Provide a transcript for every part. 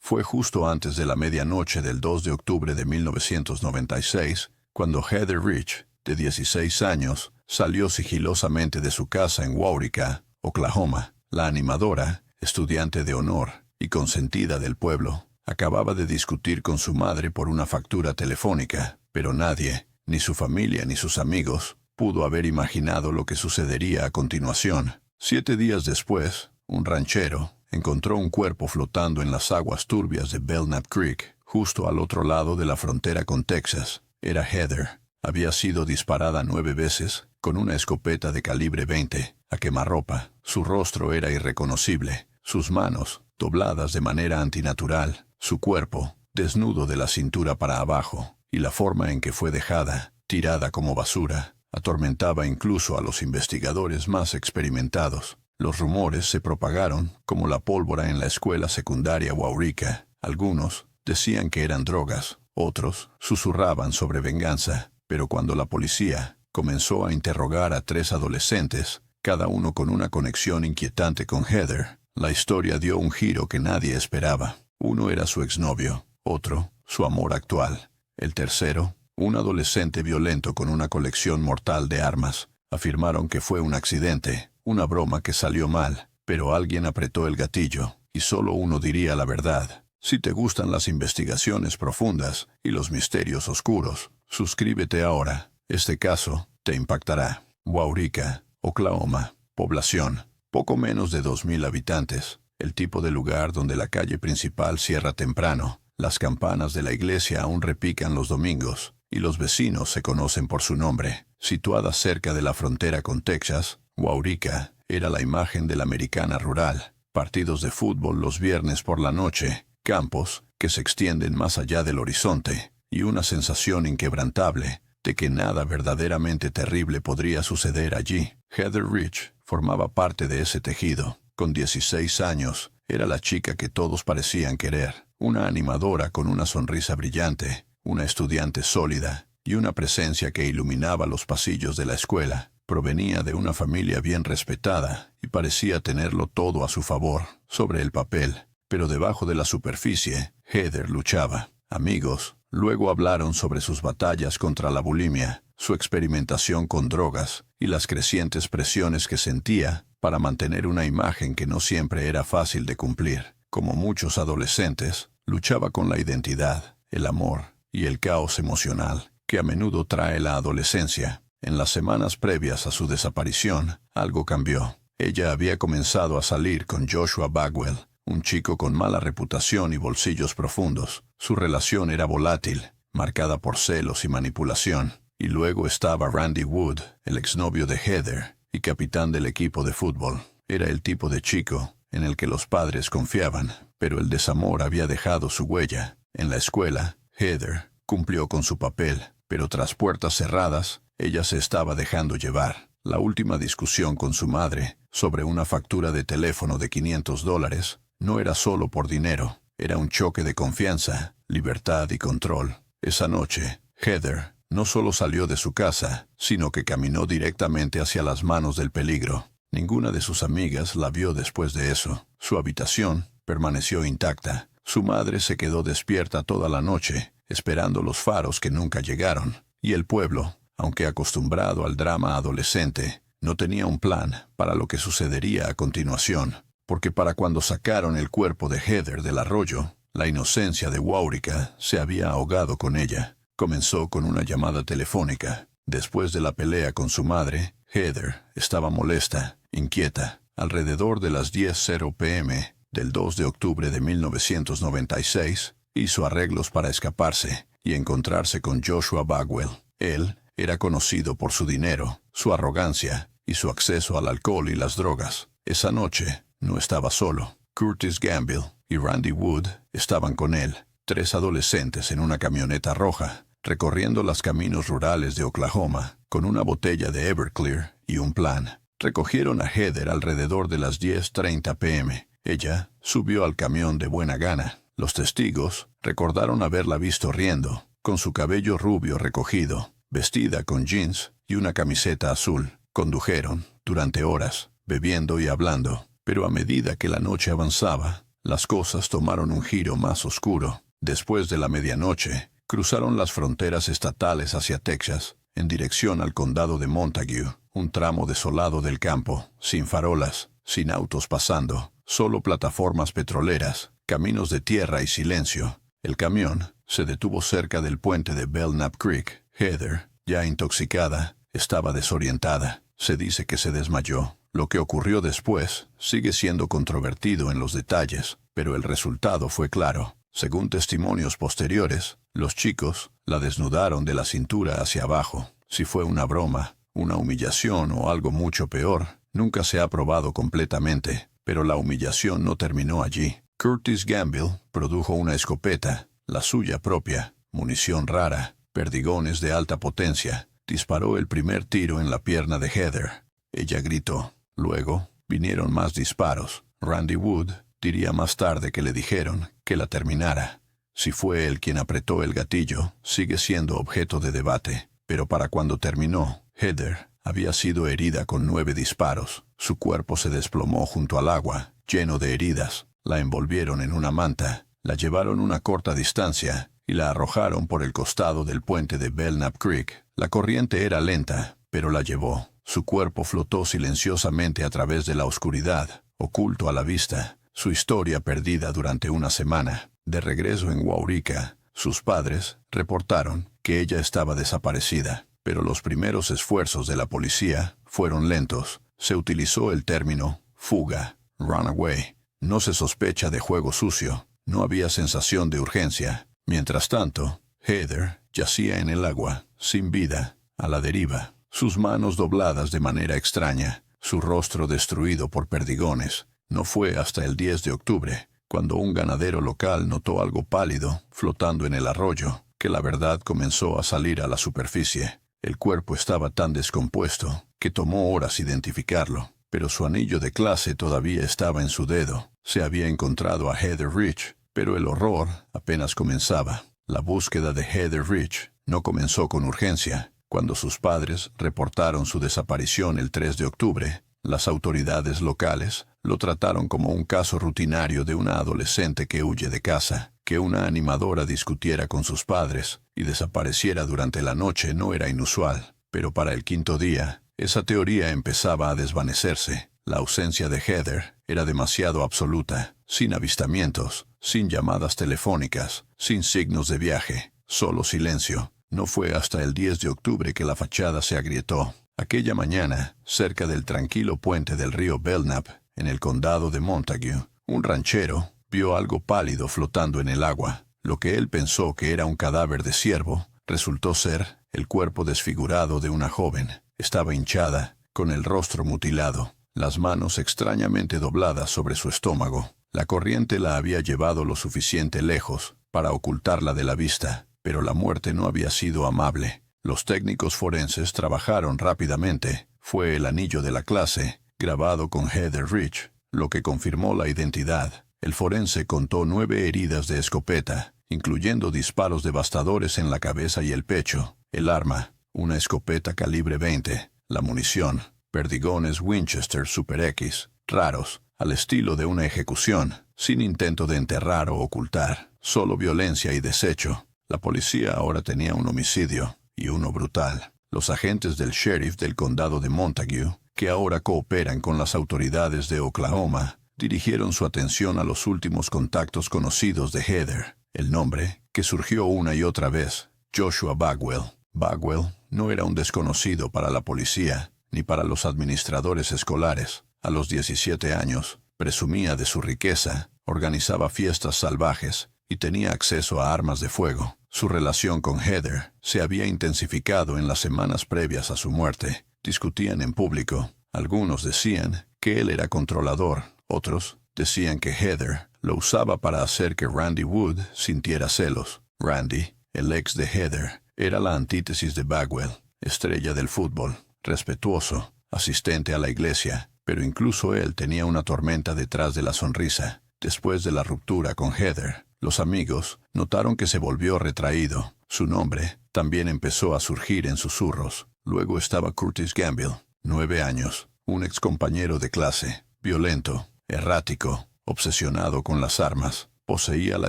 Fue justo antes de la medianoche del 2 de octubre de 1996, cuando Heather Rich, de 16 años, salió sigilosamente de su casa en Waurika, Oklahoma. La animadora, estudiante de honor y consentida del pueblo, acababa de discutir con su madre por una factura telefónica, pero nadie, ni su familia ni sus amigos, pudo haber imaginado lo que sucedería a continuación. 7 días después, un ranchero encontró un cuerpo flotando en las aguas turbias de Belknap Creek, justo al otro lado de la frontera con Texas. Era Heather. Había sido disparada 9 veces con una escopeta de calibre 20, a quemarropa. Su rostro era irreconocible, sus manos dobladas de manera antinatural, su cuerpo desnudo de la cintura para abajo, y la forma en que fue dejada, tirada como basura, atormentaba incluso a los investigadores más experimentados. Los rumores se propagaron como la pólvora en la escuela secundaria Waurika. Algunos decían que eran drogas, otros susurraban sobre venganza, pero cuando la policía comenzó a interrogar a 3 adolescentes, cada uno con una conexión inquietante con Heather, la historia dio un giro que nadie esperaba. Uno era su exnovio, otro, su amor actual. El tercero, un adolescente violento con una colección mortal de armas. Afirmaron que fue un accidente, una broma que salió mal, pero alguien apretó el gatillo, y solo uno diría la verdad. Si te gustan las investigaciones profundas y los misterios oscuros, suscríbete ahora. Este caso te impactará. Waurika, Oklahoma. Población: poco menos de 2,000 habitantes. El tipo de lugar donde la calle principal cierra temprano. Las campanas de la iglesia aún repican los domingos, y los vecinos se conocen por su nombre. Situada cerca de la frontera con Texas, Waurika era la imagen de la americana rural. Partidos de fútbol los viernes por la noche, campos que se extienden más allá del horizonte, y una sensación inquebrantable de que nada verdaderamente terrible podría suceder allí. Heather Rich formaba parte de ese tejido. Con 16 años, era la chica que todos parecían querer. Una animadora con una sonrisa brillante, una estudiante sólida, y una presencia que iluminaba los pasillos de la escuela. Provenía de una familia bien respetada, y parecía tenerlo todo a su favor, sobre el papel. Pero debajo de la superficie, Heather luchaba. Amigos luego hablaron sobre sus batallas contra la bulimia, su experimentación con drogas, y las crecientes presiones que sentía para mantener una imagen que no siempre era fácil de cumplir. Como muchos adolescentes, luchaba con la identidad, el amor y el caos emocional que a menudo trae la adolescencia. En las semanas previas a su desaparición, algo cambió. Ella había comenzado a salir con Joshua Bagwell, un chico con mala reputación y bolsillos profundos. Su relación era volátil, marcada por celos y manipulación. Y luego estaba Randy Wood, el exnovio de Heather y capitán del equipo de fútbol. Era el tipo de chico en el que los padres confiaban, pero el desamor había dejado su huella. En la escuela, Heather cumplió con su papel, pero tras puertas cerradas, ella se estaba dejando llevar. La última discusión con su madre sobre una factura de teléfono de $500 no era solo por dinero, era un choque de confianza, libertad y control. Esa noche, Heather no solo salió de su casa, sino que caminó directamente hacia las manos del peligro. Ninguna de sus amigas la vio después de eso. Su habitación permaneció intacta. Su madre se quedó despierta toda la noche, esperando los faros que nunca llegaron. Y el pueblo, aunque acostumbrado al drama adolescente, no tenía un plan para lo que sucedería a continuación. Porque para cuando sacaron el cuerpo de Heather del arroyo, la inocencia de Waurika se había ahogado con ella. Comenzó con una llamada telefónica. Después de la pelea con su madre, Heather estaba molesta, inquieta. Alrededor de las 10:00 p.m. del 2 de octubre de 1996, hizo arreglos para escaparse y encontrarse con Joshua Bagwell. Él era conocido por su dinero, su arrogancia y su acceso al alcohol y las drogas. Esa noche no estaba solo. Curtis Gamble y Randy Wood estaban con él, 3 adolescentes en una camioneta roja, recorriendo los caminos rurales de Oklahoma, con una botella de Everclear y un plan. Recogieron a Heather alrededor de las 10:30 p.m. Ella subió al camión de buena gana. Los testigos recordaron haberla visto riendo, con su cabello rubio recogido, vestida con jeans y una camiseta azul. Condujeron durante horas, bebiendo y hablando, pero a medida que la noche avanzaba, las cosas tomaron un giro más oscuro. Después de la medianoche, cruzaron las fronteras estatales hacia Texas, en dirección al condado de Montague, un tramo desolado del campo, sin farolas, sin autos pasando, solo plataformas petroleras, caminos de tierra y silencio. El camión se detuvo cerca del puente de Belknap Creek. Heather, ya intoxicada, estaba desorientada. Se dice que se desmayó. Lo que ocurrió después sigue siendo controvertido en los detalles, pero el resultado fue claro. Según testimonios posteriores, los chicos la desnudaron de la cintura hacia abajo. Si fue una broma, una humillación o algo mucho peor, nunca se ha probado completamente, pero la humillación no terminó allí. Curtis Gamble produjo una escopeta, la suya propia, munición rara, perdigones de alta potencia. Disparó el primer tiro en la pierna de Heather. Ella gritó. Luego, vinieron más disparos. Randy Wood diría más tarde que le dijeron que la terminara. Si fue él quien apretó el gatillo, sigue siendo objeto de debate. Pero para cuando terminó, Heather había sido herida con 9 disparos. Su cuerpo se desplomó junto al agua, lleno de heridas. La envolvieron en una manta, la llevaron una corta distancia y la arrojaron por el costado del puente de Belknap Creek. La corriente era lenta, pero la llevó. Su cuerpo flotó silenciosamente a través de la oscuridad, oculto a la vista. Su historia perdida durante una semana. De regreso en Waurika, sus padres reportaron que ella estaba desaparecida, pero los primeros esfuerzos de la policía fueron lentos. Se utilizó el término fuga, runaway. No se sospecha de juego sucio. No había sensación de urgencia. Mientras tanto, Heather yacía en el agua, sin vida, a la deriva, sus manos dobladas de manera extraña, su rostro destruido por perdigones. No fue hasta el 10 de octubre, cuando un ganadero local notó algo pálido flotando en el arroyo, que la verdad comenzó a salir a la superficie. El cuerpo estaba tan descompuesto que tomó horas identificarlo, pero su anillo de clase todavía estaba en su dedo. Se había encontrado a Heather Rich, pero el horror apenas comenzaba. La búsqueda de Heather Rich no comenzó con urgencia. Cuando sus padres reportaron su desaparición el 3 de octubre, las autoridades locales lo trataron como un caso rutinario de una adolescente que huye de casa. Que una animadora discutiera con sus padres y desapareciera durante la noche no era inusual, pero para el 5.º día, esa teoría empezaba a desvanecerse. La ausencia de Heather era demasiado absoluta, sin avistamientos, sin llamadas telefónicas, sin signos de viaje, solo silencio. No fue hasta el 10 de octubre que la fachada se agrietó. Aquella mañana, cerca del tranquilo puente del río Belknap, en el condado de Montague, un ranchero vio algo pálido flotando en el agua. Lo que él pensó que era un cadáver de ciervo, resultó ser el cuerpo desfigurado de una joven. Estaba hinchada, con el rostro mutilado, las manos extrañamente dobladas sobre su estómago. La corriente la había llevado lo suficiente lejos para ocultarla de la vista, pero la muerte no había sido amable. Los técnicos forenses trabajaron rápidamente. Fue el anillo de la clase, grabado con Heather Rich, lo que confirmó la identidad. El forense contó 9 heridas de escopeta, incluyendo disparos devastadores en la cabeza y el pecho. El arma, una escopeta calibre 20. La munición, perdigones Winchester Super X, raros, al estilo de una ejecución, sin intento de enterrar o ocultar, solo violencia y desecho. La policía ahora tenía un homicidio, y uno brutal. Los agentes del sheriff del condado de Montague, que ahora cooperan con las autoridades de Oklahoma, dirigieron su atención a los últimos contactos conocidos de Heather. El nombre, que surgió una y otra vez, Joshua Bagwell. Bagwell no era un desconocido para la policía, ni para los administradores escolares. A los 17 años, presumía de su riqueza, organizaba fiestas salvajes y tenía acceso a armas de fuego. Su relación con Heather se había intensificado en las semanas previas a su muerte. Discutían en público. Algunos decían que él era controlador. Otros decían que Heather lo usaba para hacer que Randy Wood sintiera celos. Randy, el ex de Heather, era la antítesis de Bagwell, estrella del fútbol, respetuoso, asistente a la iglesia, pero incluso él tenía una tormenta detrás de la sonrisa. Después de la ruptura con Heather, los amigos notaron que se volvió retraído. Su nombre también empezó a surgir en susurros. Luego estaba Curtis Gamble, 9 años, un excompañero de clase, violento, errático, obsesionado con las armas, poseía la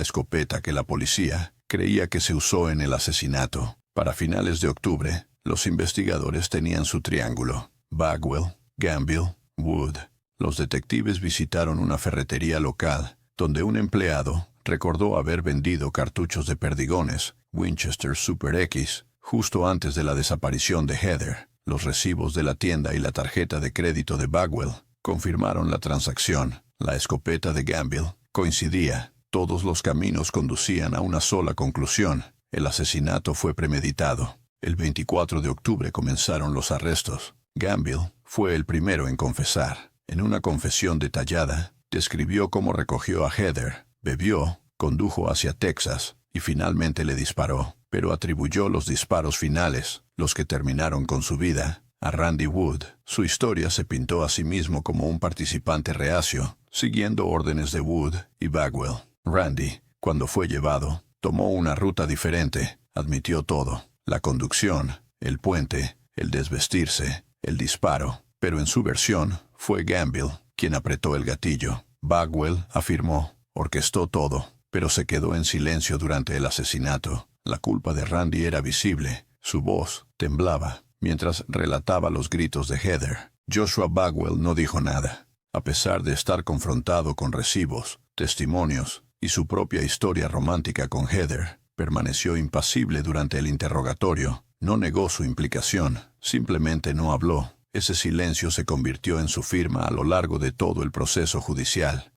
escopeta que la policía creía que se usó en el asesinato. Para finales de octubre, los investigadores tenían su triángulo: Bagwell, Gambill, Wood. Los detectives visitaron una ferretería local, donde un empleado recordó haber vendido cartuchos de perdigones Winchester Super X justo antes de la desaparición de Heather. Los recibos de la tienda y la tarjeta de crédito de Bagwell confirmaron la transacción. La escopeta de Gambill coincidía. Todos los caminos conducían a una sola conclusión: el asesinato fue premeditado. El 24 de octubre comenzaron los arrestos. Gambill fue el primero en confesar. En una confesión detallada, describió cómo recogió a Heather, bebió, condujo hacia Texas y finalmente le disparó, pero atribuyó los disparos finales, los que terminaron con su vida, a Randy Wood. Su historia se pintó a sí mismo como un participante reacio, siguiendo órdenes de Wood y Bagwell. Randy, cuando fue llevado, tomó una ruta diferente, admitió todo: la conducción, el puente, el desvestirse, el disparo, pero en su versión fue Gambill quien apretó el gatillo. Bagwell afirmó: orquestó todo, pero se quedó en silencio durante el asesinato. La culpa de Randy era visible. Su voz temblaba mientras relataba los gritos de Heather. Joshua Bagwell no dijo nada. A pesar de estar confrontado con recibos, testimonios y su propia historia romántica con Heather, permaneció impasible durante el interrogatorio. No negó su implicación, simplemente no habló. Ese silencio se convirtió en su firma a lo largo de todo el proceso judicial.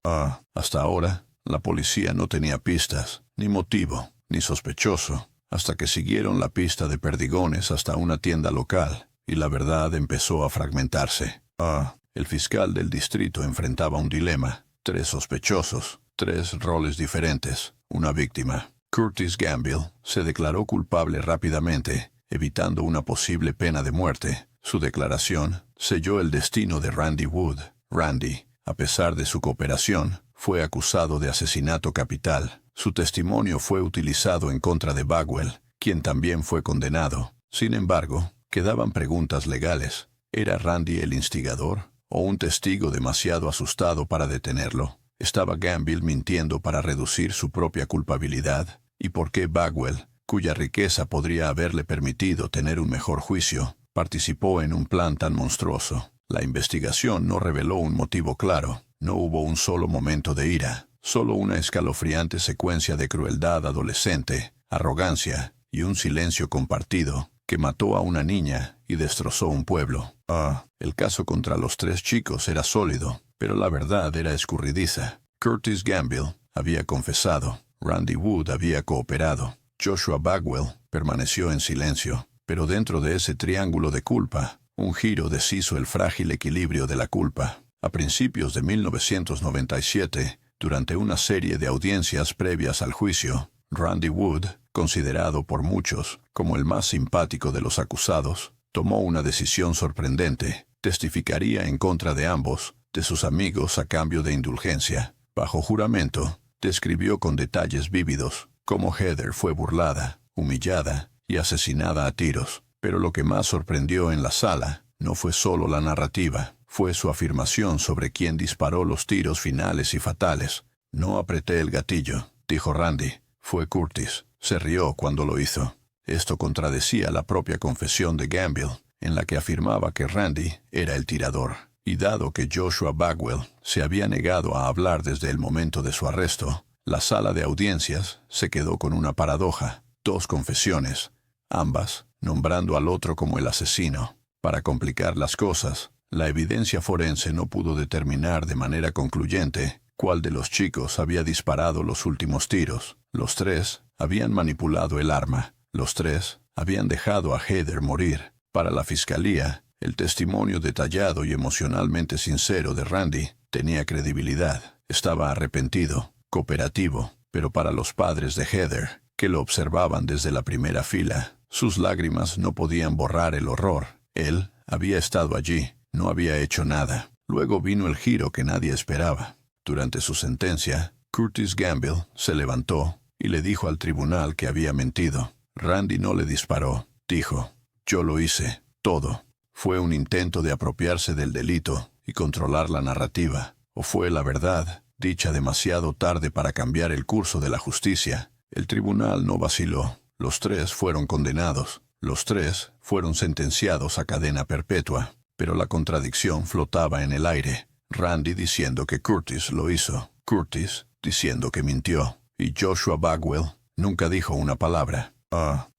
Hasta ahora, la policía no tenía pistas, ni motivo, ni sospechoso, hasta que siguieron la pista de perdigones hasta una tienda local, y la verdad empezó a fragmentarse. El fiscal del distrito enfrentaba un dilema: 3 sospechosos, 3 roles diferentes, una víctima. Curtis Gambill se declaró culpable rápidamente, evitando una posible pena de muerte. Su declaración selló el destino de Randy Wood. Randy, a pesar de su cooperación, fue acusado de asesinato capital. Su testimonio fue utilizado en contra de Bagwell, quien también fue condenado. Sin embargo, quedaban preguntas legales. ¿Era Randy el instigador o un testigo demasiado asustado para detenerlo? ¿Estaba Gambill mintiendo para reducir su propia culpabilidad? ¿Y por qué Bagwell, cuya riqueza podría haberle permitido tener un mejor juicio, participó en un plan tan monstruoso? La investigación no reveló un motivo claro. No hubo un solo momento de ira, solo una escalofriante secuencia de crueldad adolescente, arrogancia y un silencio compartido que mató a una niña y destrozó un pueblo. El caso contra los 3 chicos era sólido, pero la verdad era escurridiza. Curtis Gambill había confesado, Randy Wood había cooperado, Joshua Bagwell permaneció en silencio, pero dentro de ese triángulo de culpa, un giro deshizo el frágil equilibrio de la culpa. A principios de 1997, durante una serie de audiencias previas al juicio, Randy Wood, considerado por muchos como el más simpático de los acusados, tomó una decisión sorprendente: testificaría en contra de ambos, de sus amigos a cambio de indulgencia. Bajo juramento, describió con detalles vívidos cómo Heather fue burlada, humillada y asesinada a tiros. Pero lo que más sorprendió en la sala no fue solo la narrativa, fue su afirmación sobre quién disparó los tiros finales y fatales. «No apreté el gatillo», dijo Randy. «Fue Curtis». Se rió cuando lo hizo. Esto contradecía la propia confesión de Gambill, en la que afirmaba que Randy era el tirador. Y dado que Joshua Bagwell se había negado a hablar desde el momento de su arresto, la sala de audiencias se quedó con una paradoja: 2 confesiones, ambas nombrando al otro como el asesino. Para complicar las cosas, la evidencia forense no pudo determinar de manera concluyente cuál de los chicos había disparado los últimos tiros. Los 3 habían manipulado el arma. Los 3 habían dejado a Heather morir. Para la fiscalía, el testimonio detallado y emocionalmente sincero de Randy tenía credibilidad. Estaba arrepentido, cooperativo, pero para los padres de Heather, que lo observaban desde la primera fila, sus lágrimas no podían borrar el horror. Él había estado allí, no había hecho nada. Luego vino el giro que nadie esperaba. Durante su sentencia, Curtis Gambill se levantó y le dijo al tribunal que había mentido. Randy no le disparó, dijo. Yo lo hice, todo. Fue un intento de apropiarse del delito y controlar la narrativa. ¿O fue la verdad? dicha demasiado tarde para cambiar el curso de la justicia. El tribunal no vaciló. Los tres fueron condenados. Los tres fueron sentenciados a cadena perpetua. Pero la contradicción flotaba en el aire. Randy diciendo que Curtis lo hizo. Curtis diciendo que mintió. Y Joshua Bagwell nunca dijo una palabra.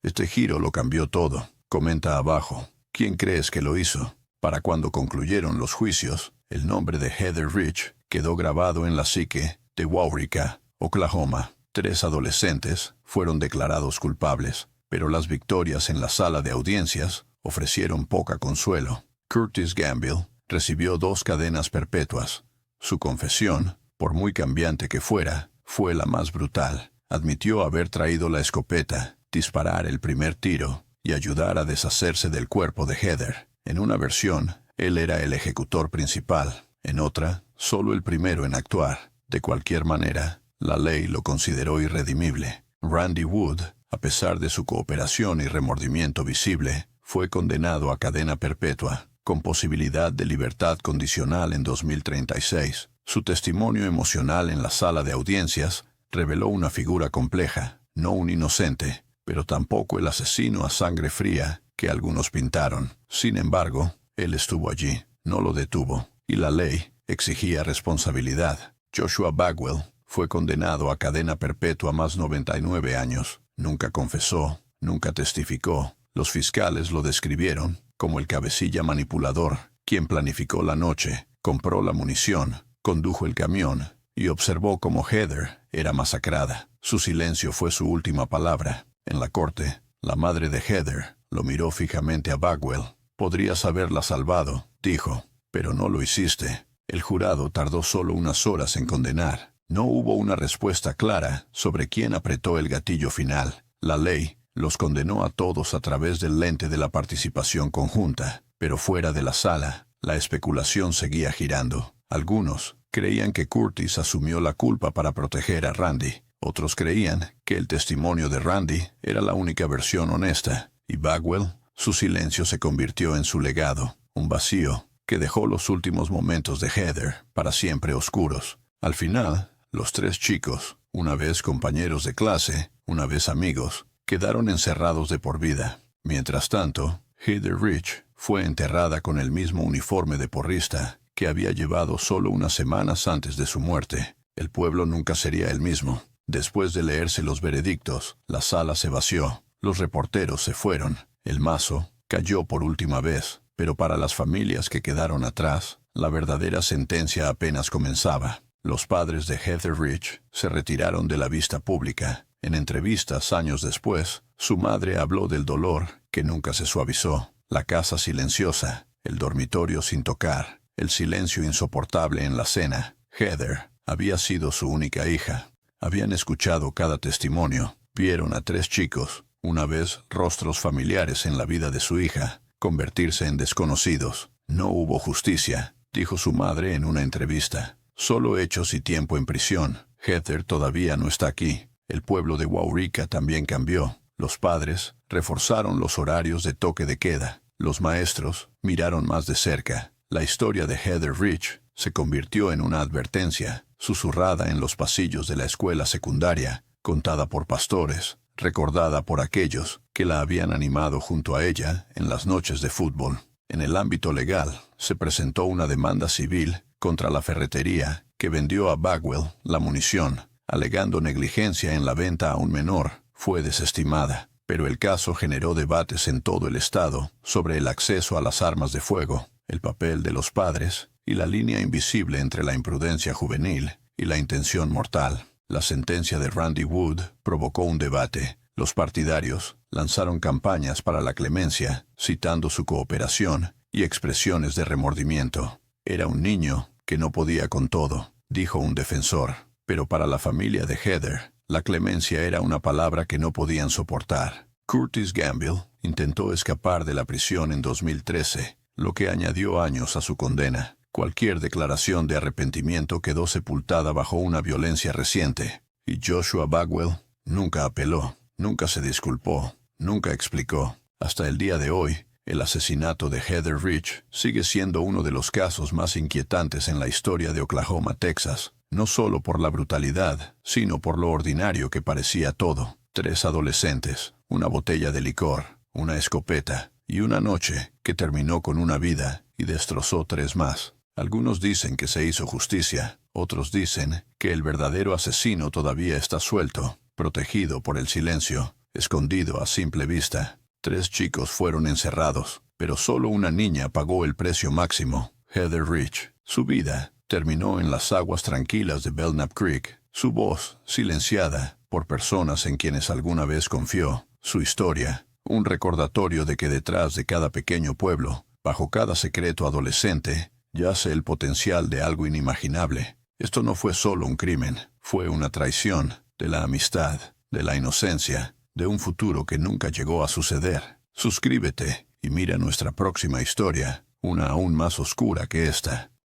Este giro lo cambió todo. Comenta abajo. ¿Quién crees que lo hizo? Para cuando concluyeron los juicios, el nombre de Heather Rich quedó grabado en la psique de Waurika, Oklahoma. 3 adolescentes fueron declarados culpables, pero las victorias en la sala de audiencias ofrecieron poca consuelo. Curtis Gamble recibió 2 cadenas perpetuas. Su confesión, por muy cambiante que fuera, fue la más brutal. Admitió haber traído la escopeta, disparar el primer tiro y ayudar a deshacerse del cuerpo de Heather. En una versión, él era el ejecutor principal. En otra, solo el primero en actuar. De cualquier manera, la ley lo consideró irredimible. Randy Wood, a pesar de su cooperación y remordimiento visible, fue condenado a cadena perpetua, con posibilidad de libertad condicional en 2036. Su testimonio emocional en la sala de audiencias reveló una figura compleja, no un inocente, pero tampoco el asesino a sangre fría que algunos pintaron. Sin embargo, él estuvo allí, no lo detuvo, y la ley exigía responsabilidad. Joshua Bagwell fue condenado a cadena perpetua más 99 años. Nunca confesó, nunca testificó. Los fiscales lo describieron como el cabecilla manipulador, quien planificó la noche, compró la munición, condujo el camión y observó cómo Heather era masacrada. Su silencio fue su última palabra. En la corte, la madre de Heather lo miró fijamente a Bagwell. «Podrías haberla salvado», dijo, «pero no lo hiciste». El jurado tardó solo unas horas en condenar. No hubo una respuesta clara sobre quién apretó el gatillo final. La ley los condenó a todos a través del lente de la participación conjunta, pero fuera de la sala, la especulación seguía girando. Algunos creían que Curtis asumió la culpa para proteger a Randy. Otros creían que el testimonio de Randy era la única versión honesta, y Bagwell, su silencio se convirtió en su legado, un vacío que dejó los últimos momentos de Heather para siempre oscuros. Al final, los 3 chicos, una vez compañeros de clase, una vez amigos, quedaron encerrados de por vida. Mientras tanto, Heather Rich fue enterrada con el mismo uniforme de porrista que había llevado solo unas semanas antes de su muerte. El pueblo nunca sería el mismo. Después de leerse los veredictos, la sala se vació. Los reporteros se fueron. El mazo cayó por última vez, pero para las familias que quedaron atrás, la verdadera sentencia apenas comenzaba. Los padres de Heather Rich se retiraron de la vista pública. En entrevistas años después, su madre habló del dolor que nunca se suavizó, la casa silenciosa, el dormitorio sin tocar, el silencio insoportable en la cena. Heather había sido su única hija. Habían escuchado cada testimonio. Vieron a 3 chicos, una vez rostros familiares en la vida de su hija, convertirse en desconocidos. No hubo justicia, dijo su madre en una entrevista. Solo hechos y tiempo en prisión. Heather todavía no está aquí. El pueblo de Waurika también cambió. Los padres reforzaron los horarios de toque de queda. Los maestros miraron más de cerca. La historia de Heather Rich se convirtió en una advertencia, susurrada en los pasillos de la escuela secundaria, contada por pastores, recordada por aquellos que la habían animado junto a ella en las noches de fútbol. En el ámbito legal, se presentó una demanda civil contra la ferretería que vendió a Bagwell la munición, alegando negligencia en la venta a un menor. Fue desestimada, pero el caso generó debates en todo el estado sobre el acceso a las armas de fuego, el papel de los padres y la línea invisible entre la imprudencia juvenil y la intención mortal. La sentencia de Randy Wood provocó un debate. Los partidarios lanzaron campañas para la clemencia, citando su cooperación y expresiones de remordimiento. Era un niño que no podía con todo, dijo un defensor. Pero para la familia de Heather, la clemencia era una palabra que no podían soportar. Curtis Gamble intentó escapar de la prisión en 2013, lo que añadió años a su condena. Cualquier declaración de arrepentimiento quedó sepultada bajo una violencia reciente. Y Joshua Bagwell nunca apeló, nunca se disculpó, nunca explicó. Hasta el día de hoy, el asesinato de Heather Rich sigue siendo uno de los casos más inquietantes en la historia de Oklahoma, Texas. no solo por la brutalidad, sino por lo ordinario que parecía todo. 3 adolescentes, una botella de licor, una escopeta, y una noche que terminó con una vida y destrozó 3 más. Algunos dicen que se hizo justicia, otros dicen que el verdadero asesino todavía está suelto, protegido por el silencio, escondido a simple vista. 3 chicos fueron encerrados, pero solo una niña pagó el precio máximo, Heather Rich. Su vida terminó en las aguas tranquilas de Belknap Creek, su voz silenciada por personas en quienes alguna vez confió, su historia, un recordatorio de que detrás de cada pequeño pueblo, bajo cada secreto adolescente, yace el potencial de algo inimaginable. Esto no fue solo un crimen, fue una traición de la amistad, de la inocencia, de un futuro que nunca llegó a suceder. Suscríbete y mira nuestra próxima historia, una aún más oscura que esta.